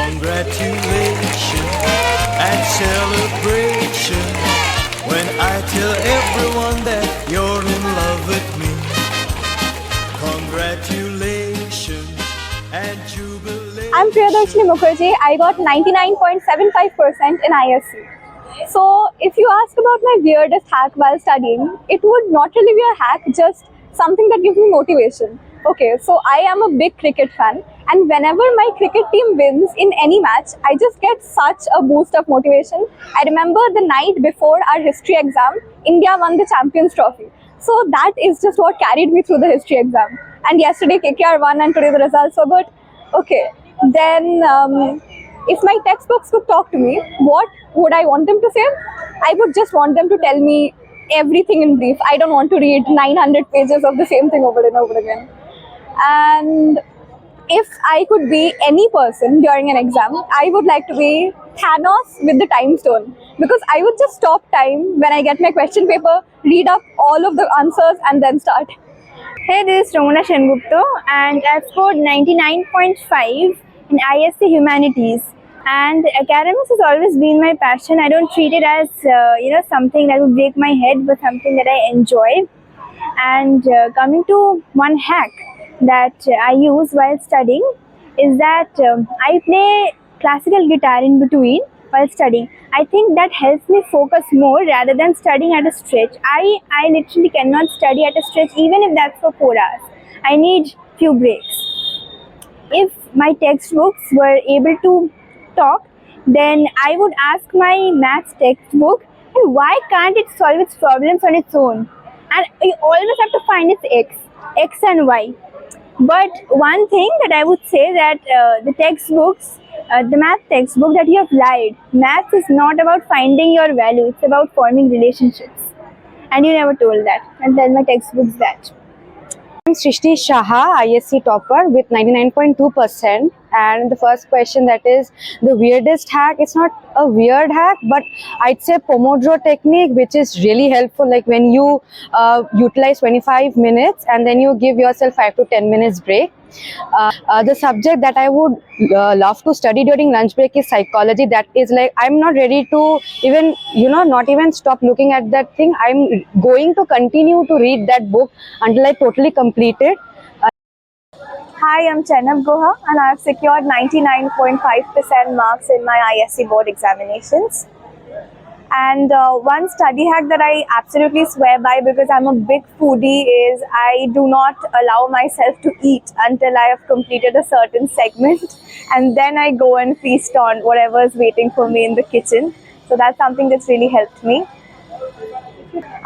Congratulations and celebration when I tell everyone that you're in love with me. Congratulations and jubilation. I'm Priya Gupta. I got 99.75% in ISC. So if you ask about my weirdest hack while studying, it would not really be a hack, just something that gives me motivation. Okay, so I am a big cricket fan, and whenever my cricket team wins in any match, I just get such a boost of motivation. I remember the night before our history exam, India won the Champions Trophy. So that is just what carried me through the history exam. And yesterday KKR won, and today the results were good. Okay, then if my textbooks could talk to me, what would I want them to say? I would just want them to tell me everything in brief. I don't want to read 900 pages of the same thing over and over again. And if I could be any person during an exam, I would like to be Thanos with the time stone, because I would just stop time when I get my question paper, read up all of the answers and then start. Hey, this is Ramona Shange, and I've scored 99.5 in ISC Humanities. And academics has always been my passion. I don't treat it as something that would break my head, but something that I enjoy. And coming to one hack that I use while studying is that I play classical guitar in between while studying. I think that helps me focus more rather than studying at a stretch. I literally cannot study at a stretch even if that's for 4 hours. I need few breaks. If my textbooks were able to talk, then I would ask my maths textbook, and why can't it solve its problems on its own? And you always have to find its x and y. But one thing that I would say that the textbooks, the math textbook, that you have lied. Maths is not about finding your value, it's about forming relationships. And you never told that. And tell my textbooks that. I'm Shivani Saha, ISC topper with 99.2%. And the first question, that is the weirdest hack. It's not a weird hack, but I'd say Pomodoro technique, which is really helpful. Like when you utilize 25 minutes and then you give yourself 5 to 10 minutes break. The subject that I would love to study during lunch break is psychology. That is like, I'm not ready to even, not even stop looking at that thing. I'm going to continue to read that book until I totally complete it. Hi, I'm Chennab Goha, and I have secured 99.5% marks in my ISC board examinations. And one study hack that I absolutely swear by, because I'm a big foodie, is I do not allow myself to eat until I have completed a certain segment, and then I go and feast on whatever is waiting for me in the kitchen. So that's something that's really helped me.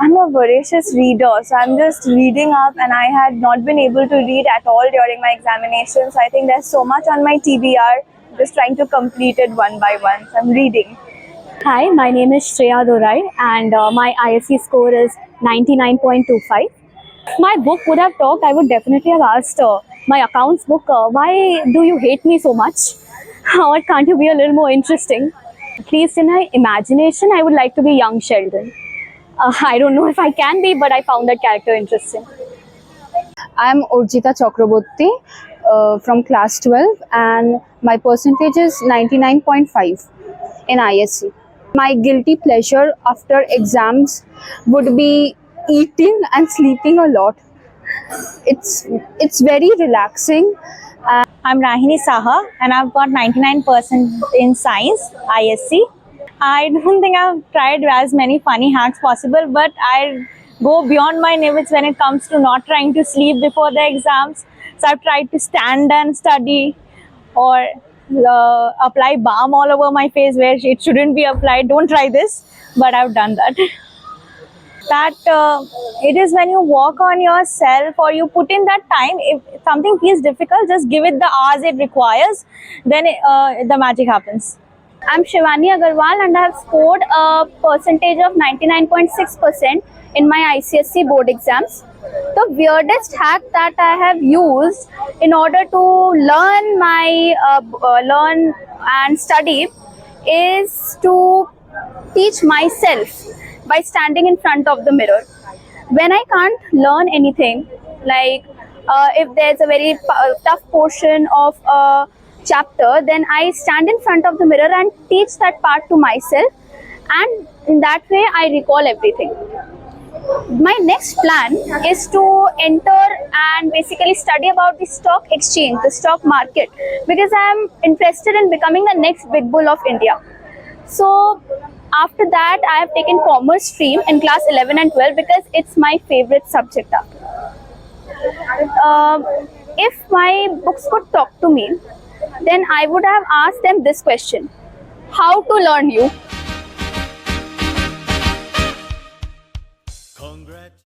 I'm a voracious reader, so I'm just reading up, and I had not been able to read at all during my examinations. So I think there's so much on my TBR, just trying to complete it one by one. So I'm reading. Hi, my name is Shrea Doray, and my ISC score is 99.25. If my book would have talked, I would definitely have asked my accounts book, why do you hate me so much? Or can't you be a little more interesting? At least in my imagination, I would like to be young Sheldon. I don't know if I can be, but I found that character interesting. I'm Orjita Chakraorti from class 12, and my percentage is 99.5 in ISC. My guilty pleasure after exams would be eating and sleeping a lot. It's very relaxing. I'm Rahini Saha, and I've got 99% in science, ISC. I don't think I've tried as many funny hacks possible, but I go beyond my limits when it comes to not trying to sleep before the exams. So I've tried to stand and study, or apply balm all over my face where it shouldn't be applied. Don't try this, but I've done that. It is when you work on yourself, or you put in that time. If something feels difficult, just give it the hours it requires, then the magic happens. I'm Shivani Agarwal, and I have scored a percentage of 99.6% in my ICSE board exams. The weirdest hack that I have used in order to learn and study is to teach myself by standing in front of the mirror. When I can't learn anything, like if there's a very tough portion of chapter, then I stand in front of the mirror and teach that part to myself, and in that way I recall everything. My next plan is to enter and basically study about the stock exchange, the stock market, because I am interested in becoming the next big bull of India. So after that, I have taken commerce stream in class 11 and 12 because it's my favorite subject. If my books could talk to me, then I would have asked them this question: how to learn you?